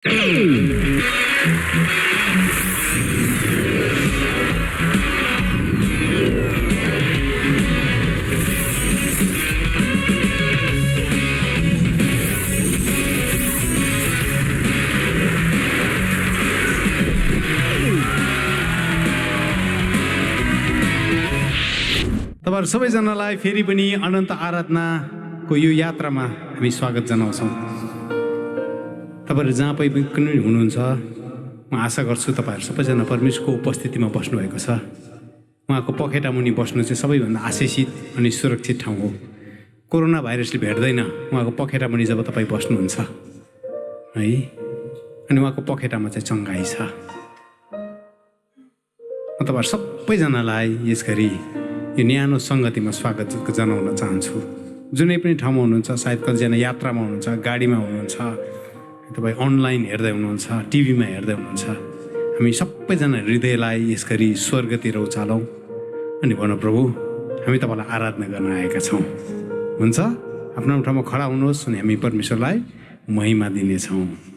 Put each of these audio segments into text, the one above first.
तपाईहरु सबैजनालाई फेरि पनि अनन्त आराधनाको यो यात्रामा हामी स्वागत जनाउँछौँ। तपाईहरु जहाँ पनि हुनुहुन्छ, म आशा गर्छु तपाईहरु सबैजना परमेश्वरको उपस्थितिमा बस्नुभएको छ। उहाँको पखेटा मुनि बस्नु चाहिँ सबैभन्दा आशिषित अनि सुरक्षित ठाउँ हो। कोरोना भाइरसले भेट्दैन उहाँको पखेटा मुनि जब तपाईँ बस्नुहुन्छ है, अनि उहाँको पखेटामा चाहिँ चङ्गाई छ। म तपाईहरु सबैजनालाई यसगरी यो न्यानो सङ्गतिमा स्वागत जनाउन चाहन्छु। जुनै पनि ठाउँमा हुनुहुन्छ, सायद कतिजना यात्रामा हुनुहुन्छ, गाडीमा हुनुहुन्छ, तपाईँ अनलाइन हेर्दै हुनुहुन्छ, टिभीमा हेर्दै हुनुहुन्छ, हामी सबैजना हृदयलाई यसगरी स्वर्गतिर उचालौँ अनि भनौँ, प्रभु हामी तपाईँलाई आराधना गर्न आएका छौँ। हुन्छ, आफ्नो ठाउँमा खडा हुनुहोस् अनि हामी परमेश्वरलाई महिमा दिनेछौँ।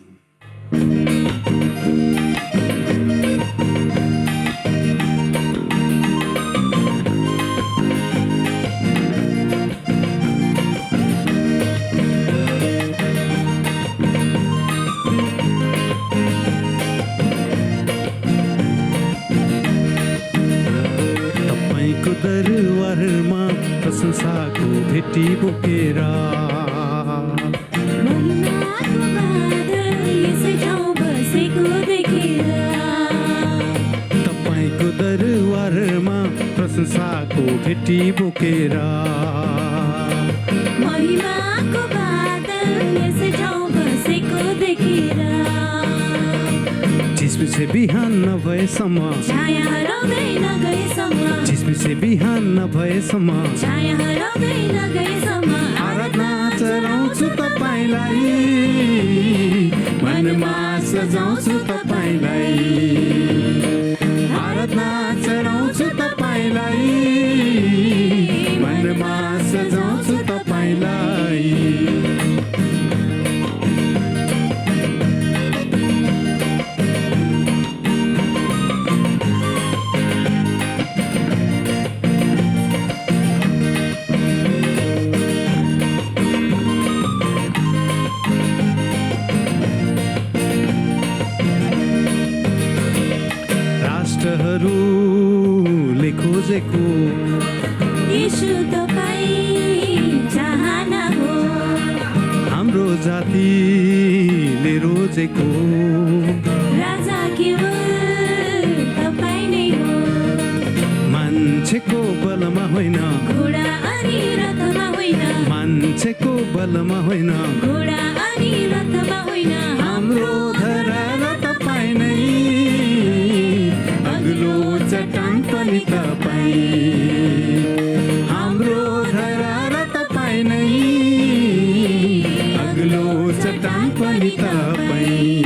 दरबारमा प्रशंसाको भेटी बोकेर महिमाको बादल यसै ठाउँ बसेको देखेर, तपाईँको दरबारमा प्रशंसाको भेटी बोकेर महिमाको बादल यसै ठाउँ बसेको देखेर, झिसमिसे बिहान नभएसम्म, छाया हराउँदै नगएसम्म, झिसमिसे बिहान नभएसम्म, छाया हराउँदै नगएसम्म आराधना चढाउँछु तपाईँलाई, मनमा सजाउँछु तपाईँलाई, आराधना चढाउँछु तपाईँलाई, मनमा सजाउँछु तपाईँलाई। राष्ट्रहरूले खोजेको यीशु तपाईँ चाहना हो, हाम्रो जातिले रोजेको राजा केवल तपाईँ नै हो, मान्छेको बलमा होइन, घोडा अनि रथमा होइन, मान्छेको बलमा होइन, घोडा अनि रथमा होइन, हाम्रो धरार तपाईँ नै, अग्लो चट्टान पनि तपाईँ, हाम्रो धरार तपाईँ नै, अग्लो चट्टान पनि तपाईँ।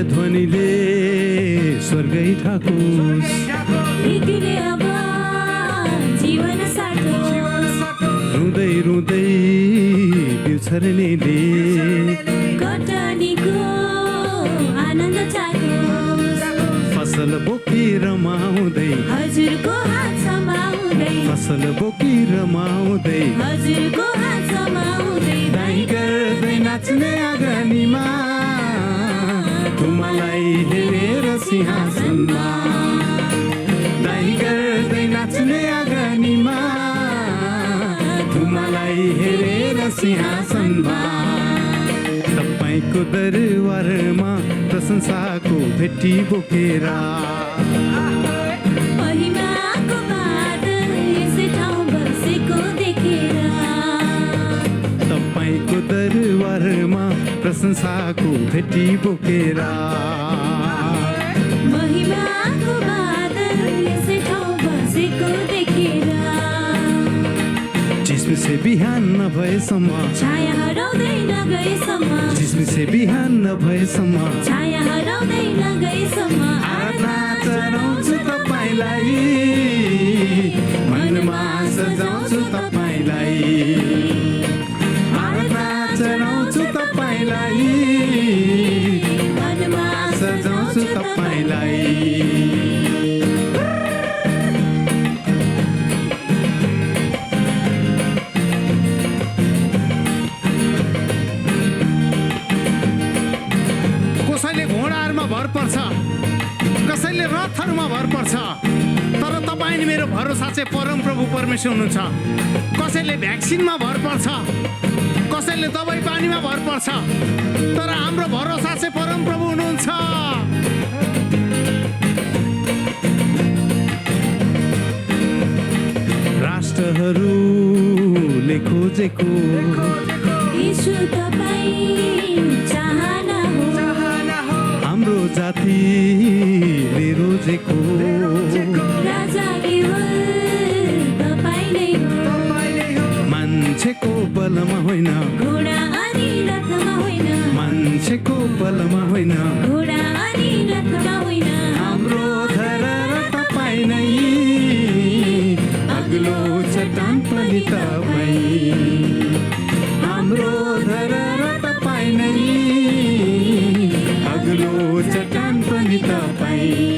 ध्वनिले स्वर्गै ठाकुस, नीतिले अब जीवन साटोस्, रुँदै रुँदै बिउछर्नेले कटनीको आनन्द चाखोस्, फसल बोकी रमाउँदै, हजुरको हात समाउँदै, फसल बोकी रमाउँदै, हजुरको हात समाउँदै, दाइ गर्दै नाच्ने आँगनीमा, तुम्हालाई हेरेर सिंहासनमा, दाइ गर्दै नाच्ने आँगनीमा, तुम्हालाई हेरेर सिंहासनमा, तपाईँको दरबारमा प्रशंसाको भेटी बोकेर महिमाको बादल यसै ठाउँ बसेको देखेर, तपाईँको दरबारमा प्रशंसाको भेटी बोकेर महिमाको बादल यसै ठाउँ बसेको देखेर, झिसमिसे बिहान नभएसम्म छाया हराउँदै नगएसम्म झिसमिसे बिहान नभएसम्म छाया हराउँदै नगएसम्म आराधना चढाउँछु तपाईँलाई मनमा सजाउँछु तपाईँलाई आराधना चढाउँछु तपाईँलाई मनमा सजाउँछु तपाईँलाई कसैले घोडाहरूमा भर पर्छ कसैले रथहरूमा भर पर्छ तर तपाईँ अनि मेरो भरोसा चाहिँ परमप्रभु परमेश्वर हुनुहुन्छ कसैले भ्याक्सिनमा भर पर्छ कसैले दबाई पानीमा भर पर्छ तर हाम्रो भरोसा चाहिँ परमप्रभु हुनुहुन्छ राष्ट्रहरूले खोजेको यीशु तपाईँ चाहना हो हाम्रो जातिले रोजेको राजा केवल तपाईँ नै हो मान्छेको बलमा होइन घोडा अनि रथमा होइन मान्छेको बलमा होइन घोडा अनि रथमा होइन हाम्रो धरर तपाईँ नै अग्लो चट्टान पनि तपाईँ हाम्रो धरर तपाईँ नै अग्लो चट्टान पनि तपाईँ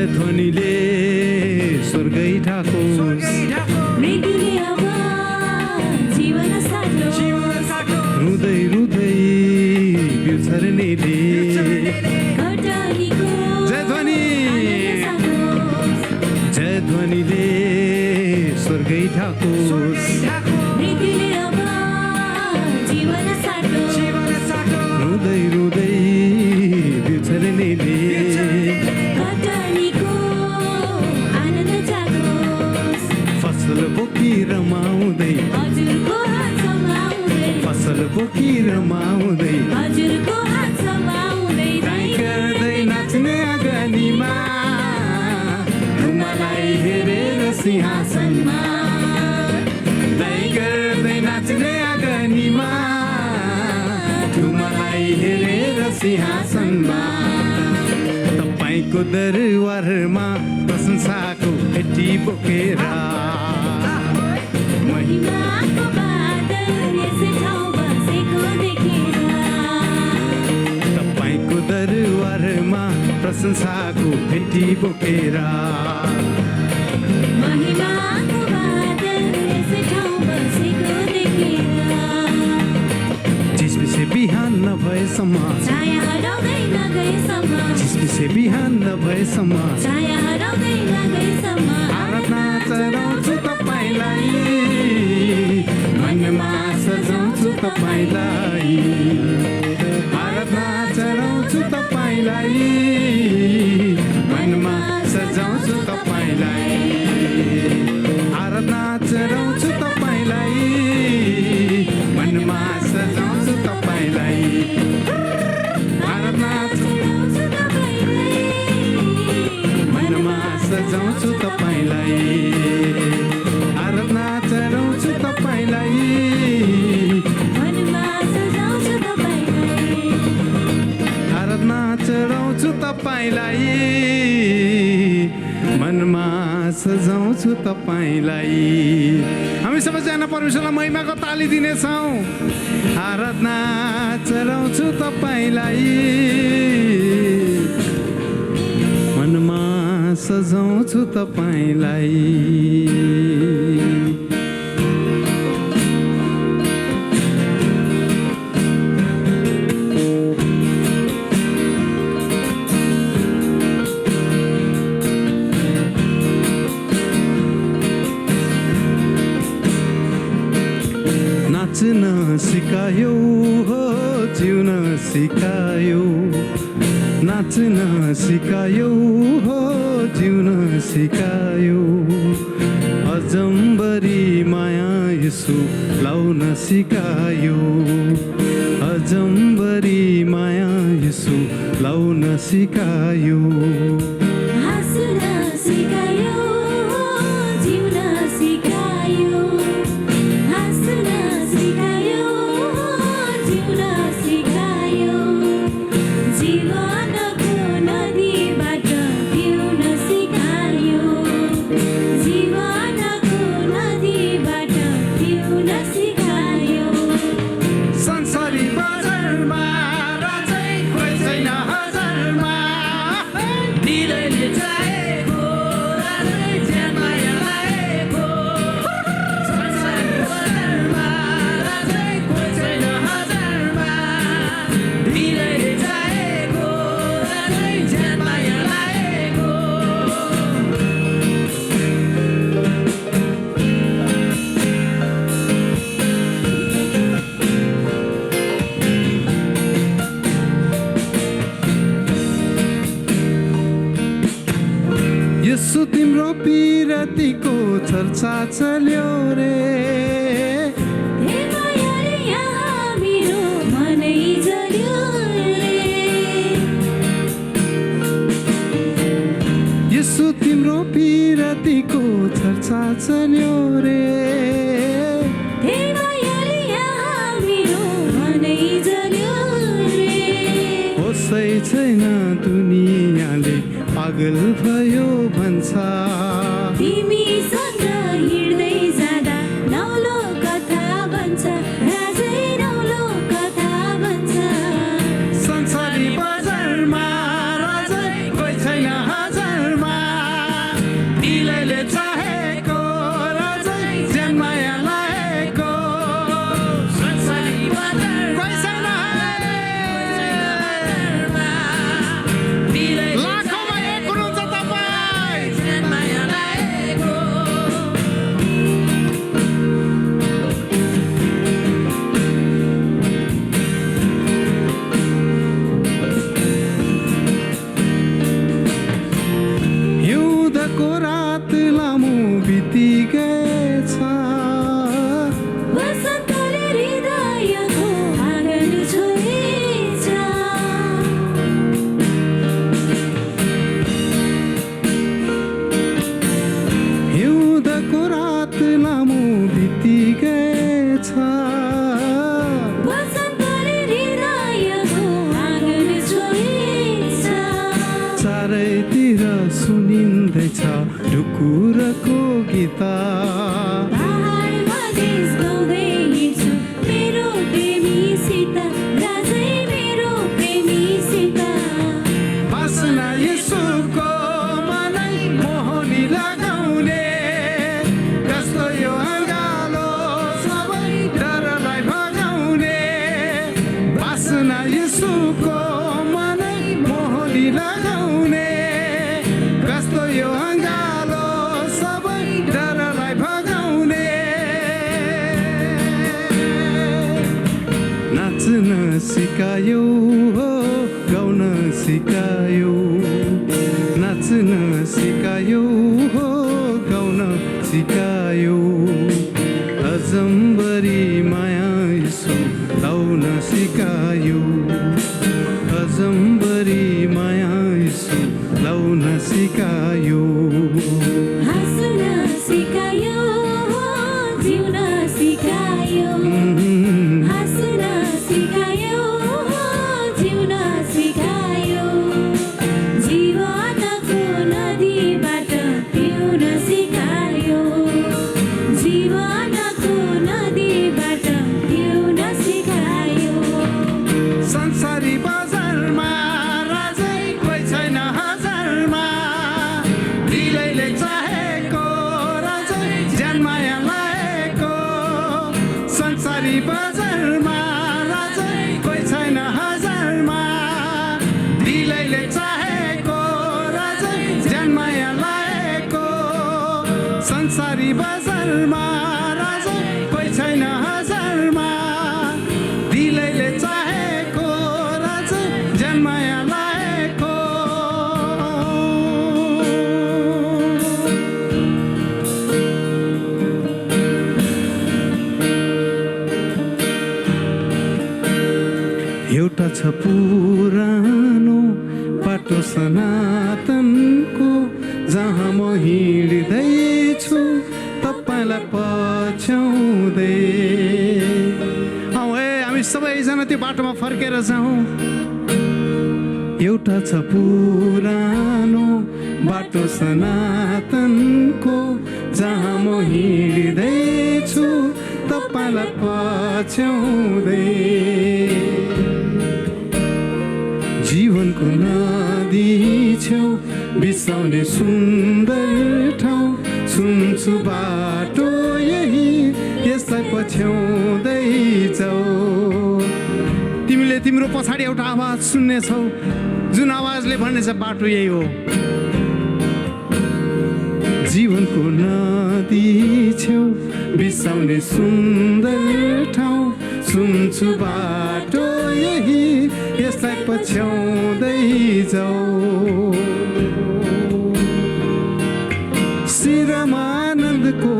ध्वनिले स्वर्गै ठाकोस् मृत्युले अब जीवन साट्यो रुँदै रुँदै बिउछर्नेले घटानीको जय ध्वनि जय ध्वनिले स्वर्गै ठाकोस् मृत्युले अब जीवन साट्यो रुँदै रुँदै बिउछर्नेले घटानीको आनन्द जागोस् फसल बोकी रमाउँदै हजुरको हात समाउँदै फसल बोकी रमाउँदै हजुरको हात समाउँदै दाइ गर्दै नाच्ने आँगनीमा मलाई हेरेर सिंहासनमा दाइ गर्दै नाच्ने आँगनीमा मलाई हेरेर सिंहासनमा तपाईँको दरबारमा प्रशंसाको पेटी बोकेर महिमाको बादल यसै ठाउँ बसेको देखेर तपाईँको दरबारमा प्रशंसाको पेटी बोकेर महिमाको बादल यसै ठाउँ बसेको देखेर झिसमिसे बिहान नभएसम्म छाया हराउँदै नगएसम्म झिसमिसे बिहान नभएसम्म छाया हराउँदै नगएसम्म आराधना चढाउँछु तपाईँलाई मनमा सजाउँछु तपाईँलाई आराधना चढाउँछु तपाईँलाई मनमा सजाउँछु तपाईँलाई आराधना चढाउँछु तपाईँलाई मनमा सजाउँछु तपाईँलाई आराधना चढाउँछु तपाईँलाई मनमा सजाउँछु तपाईँलाई आराधना चढाउँछु तपाईँलाई मनमा सजाउँछु तपाईँलाई आराधना चढाउँछु तपाईँलाई मनमा सजाउँछु तपाईँलाई हामी सबैजना परमेश्वरलाई महिमाको ताली दिनेछौँ आराधना चढाउँछु तपाईँलाई मनमा सजाउँछु तपाईँलाई नाच्न सिकायो हो जिउन सिकायो नाच्न सिकायो हो जिउन सिकायो अजम्बरी माया यसो लाउन सिकायो अजम्बरी माया यसो लाउन सिकायो हाँस्न सिकायो जिउन सिकायो हाँस्न सिकायो जिउन सिकायो जीवनको नदीबाट पिउन सिकायो जीवनको नदीबाट पिउन सिकायो संसारी बजारमा राजै कोही छैन हजारमा दिलैले चाहेको राजै ज्यानमाया लागेको संसारी बजारमा राजै कोही छैन हजारमा दिलैले चाहेको राजै ज्यानमाया लागेको यसो तिम्रो पिरतीको चर्चा चल्यो रे हे मायाले यहाँ मेरो मनै जल्यो रे यसो तिम्रो पिरतीको चर्चा चल्यो रे हे मायाले यहाँ मेरो मनै जल्यो रे होसै छैन दुनियाँले पागल भयो भन्छ तिमीसँग हिँड्दै जाँदा नौलो कथा भन्छ राजै नौलो कथा भन्छ संसारी बजारमा राजै कोही छैन हजारमा दिलैले चाहेको राजै ज्यानमाया लागेको संसारी बजारमा कोही छैन हजारमा दिलैले लाखौँमा एक हुनुहुन्छ तपाईँ ज्यानमाया लागेको हिउँदको रात लामो बितिगएछ वसन्तले हृदयको आँगन छोएछ हिउँदको रात लामो बितिगएछ वसन्तले हृदयको आँगन छोएछ चारैतिर सुनिँदैछ ढुकुरको गीत पहाड मधेस गाउँदै हिँड्छु मेरो प्रेमीसित राजै मेरो प्रेमीसित बासना यसोको मनै मोहनी लगाउने कस्तो यो अँगालो सबै डरलाई भगाउने बासना यसोको मनै मोहनी लगाउने कस्तो यो अँगालो सबै डरलाई भगाउने नाच्न सिकायो हो गाउन सिकायो नाच्न सिकायो हो गाउन सिकायो अजम्बरी माया यसो लाउन सिकायो अजम्बरी माया यसो लाउन सिकायो हाँस्न सिकायो जिउन सिकायो हाँस्न सिकायो जिउन सिकायो जीवनको नदीबाट पिउन सिकायो जीवनको नदीबाट पिउन सिकायो संसारी बजारमा राजै कोही छैन हजारमा दिलैले चाहेको राजै ज्यानमाया लागेको संसारी बजारमा राजै कोही छैन हजारमा दिलैले चाहेको राजै ज्यानमाया लागेको संसारी बजारमा राजै कोही छैन हजारमा दिलैले चाहेको राजै ज्यानमाया लागेको सनातनको जहाँ म हिँड्दैछु तपाईँलाई पछ्याउँदै। हामी सबैजना त्यो बाटोमा फर्केर जाउँ। एउटा छ पुरानो बाटो सनातनको जहाँ म हिँड्दैछु तपाईँलाई पछ्याउँदै। जीवनको नदी छेउ बिसाउने सुन्दर ठाउँ सुन्छु बाटो यही यसलाई पछ्याउँदै जाऊ। तिमीले तिम्रो पछाडि एउटा आवाज सुन्नेछौ जुन आवाजले भन्नेछ बाटो यही हो। जीवनको नदी छेउ बिसाउने सुन्दर ठाउँ सुन्छु बाटो यही यसलाई पछ्याउँदै जाऊ। शिरमा आनन्दको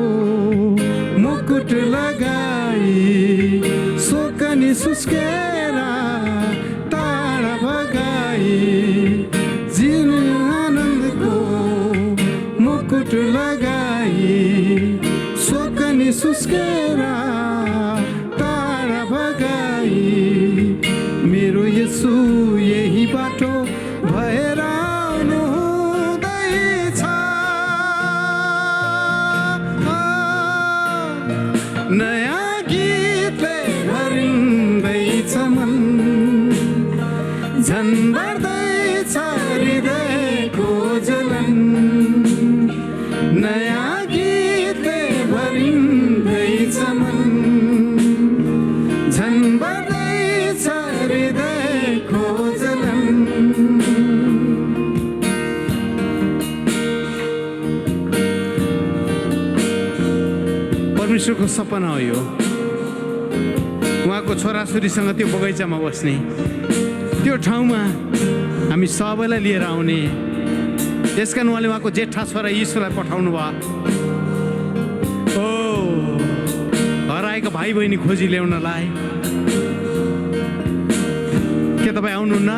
मुकुट लगाई शोकनी सुस्केर टाढा भगाई। जीवन आनन्दको मुकुट लगाई शोकनी सुस्केर टाढा भगाई। मेरो यसु यही बाटो भएर आउनु हुँदैछ। नयाँ गीतले भरिँदैछ मन झन् बढ्दैछ हृदयको जलन। नयाँ गीतले भरिँदैछ मन झन् बढ्दैछ हृदयको जलन। परमेश्वरको सपना हो यो। उहाँको छोराछोरीसँग त्यो बगैँचामा बस्ने, त्यो ठाउँमा हामी सबैलाई लिएर आउने। त्यसकारण उहाँले उहाँको जेठा छोरा यीशुलाई पठाउनु भयो। हराएको भाइ बहिनी खोजी ल्याउनलाई। के तपाईँ आउनुहुन्न?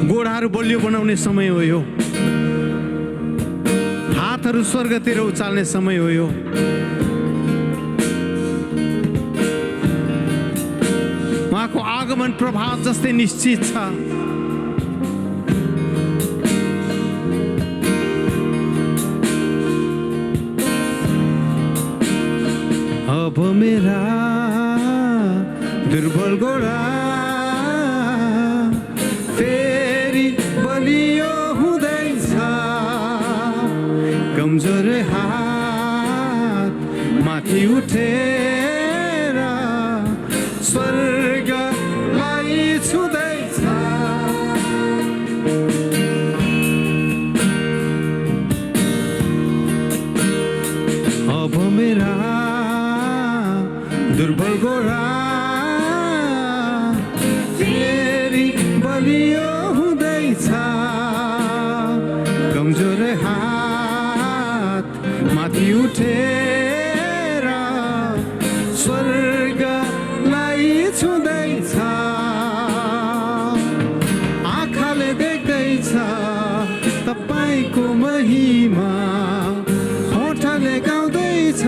गोडाहरू बलियो बनाउने समय हो यो। हातहरू स्वर्गतिर उचाल्ने समय हो यो। उहाँको आगमन प्रभाव जस्तै निश्चित छ। अब मेरा दुर्बल गोडा फेरि बलियो हुँदैछ। कमजोर हात माथि उठेर स्वर्गलाई छुँदैछ। अब मेरा दुर्बल गोडा फेरि बलियो हुँदैछ। कमजोर हात माथि उठेर स्वर्गलाई छुँदैछ। आँखाले देख्दैछ तपाईँको महिमा, होठले गाउँदैछ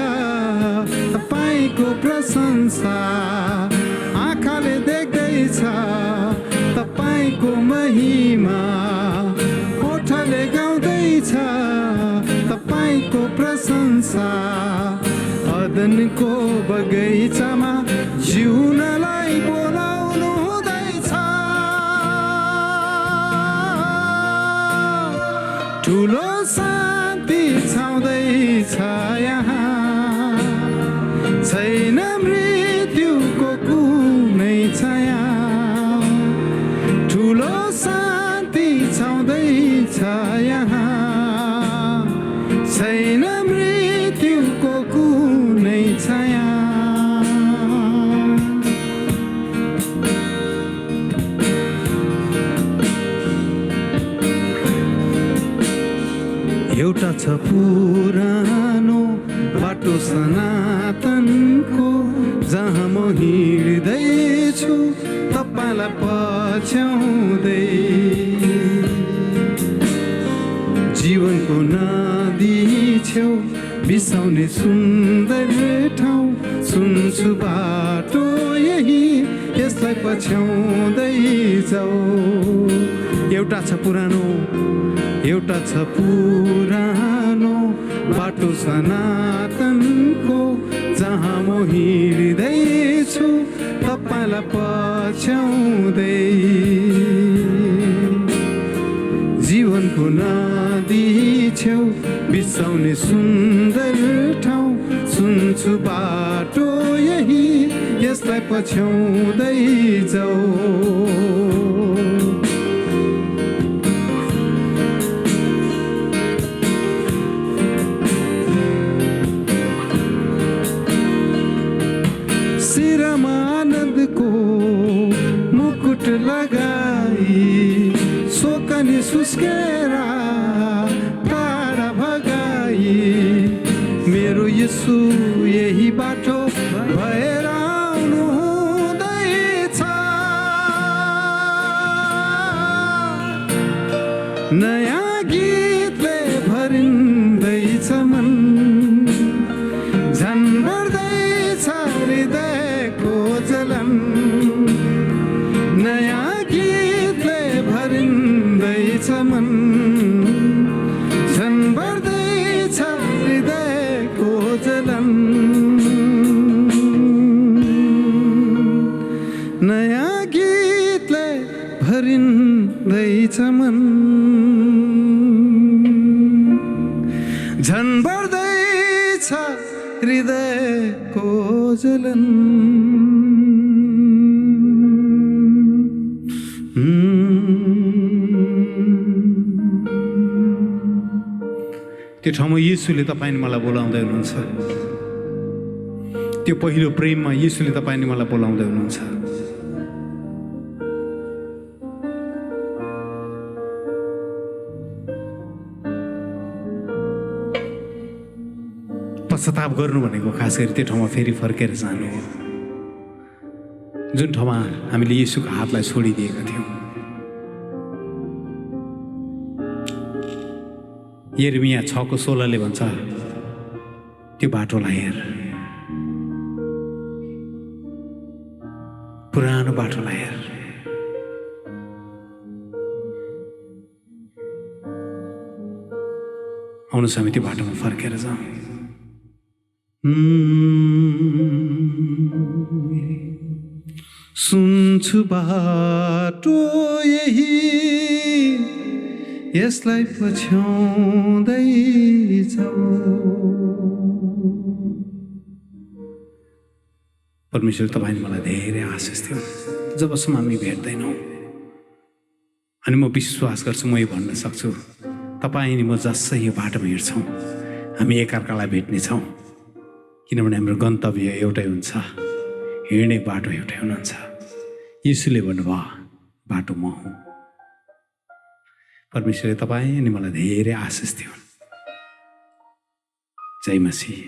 तपाईँको प्रशंसा। आँखाले देख्दैछ तपाईँको महिमा, होठले गाउँदैछ तपाईँको प्रशंसा। अदनको बगैँचामा जिउनलाई बोलाउनु हुँदैछ। ठुलो शान्ति छाउँदैछ यहाँ, छैन मृत्युको कुनै छाया। ठुलो शान्ति छाउँदैछ यहाँ, छैन मृत्युको कुनै छाया। एउटा छ पुरानो बाटो सनातनको जहाँ म हिँड्दैछु जाँदैछु तपाईँलाई पछ्याउँदै जीवनको नदी छेउ बिसाउने सुन्दर ठाउँ सुन्छु बाटो यही यसलाई पछ्याउँदै जाऊ एउटा छ पुरानो बाटो सनातनको जहाँ म हिँड्दैछु तपाईँलाई पछ्याउँदै जीवनको नदी छेउ बिसाउने सुन्दर ठाउँ सुन्छु बाटो यही यसलाई पछ्याउँदै जाऊ शिरमा आनन्दको मुकुट लगाई शोकनी सुस्केरा टाढा भगाई मेरो यसु यही बाटो भएर आउनु हुँदैछ नयाँ गीतले भरिँदैछ मन झन् बढ्दैछ हृदयको जलन नयाँ गीतले भरिँदैछ मन झन् बढ्दैछ हृदयको जलन नयाँ गीतले भरिँदैछ मन झन् बढ्दैछ हृदयको जलन त्यो ठाउँमा येशूले तपाईले मलाई बोलाउँदै हुनुहुन्छ त्यो पहिलो प्रेममा येशूले तपाईले मलाई बोलाउँदै हुनुहुन्छ पश्चाताप गर्नु भनेको खास गरी त्यो ठाउँमा फेरि फर्केर जानु हो जुन ठाउँमा हामीले येशूको हातलाई छोडिदिएका थियौँ यिर्मिया 6:16 भन्छ त्यो बाटोलाई हेर पुरानो बाटोलाई हेर आउनुहोस् हामी त्यो बाटोमा फर्केर जाउँ सुन्छु बाटो यही यसलाई पछ्याउँदै जाऊ परमेश्वर तपाईले मलाई धेरै आशिष दियो जबसम्म हामी भेट्दैनौँ अनि म विश्वास गर्छु म यो भन्न सक्छु तपाईँ अनि म जसै यो बाटोमा हिँड्छौँ हामी एकअर्कालाई भेट्नेछौँ किनभने हाम्रो गन्तव्य एउटै हुन्छ हिँड्ने बाटो एउटै हुनुहुन्छ येशूले भन्नुभयो बाटो म हुँ परमेश्वरले तपाईँ अनि मलाई धेरै आशिष दियो जय मसीह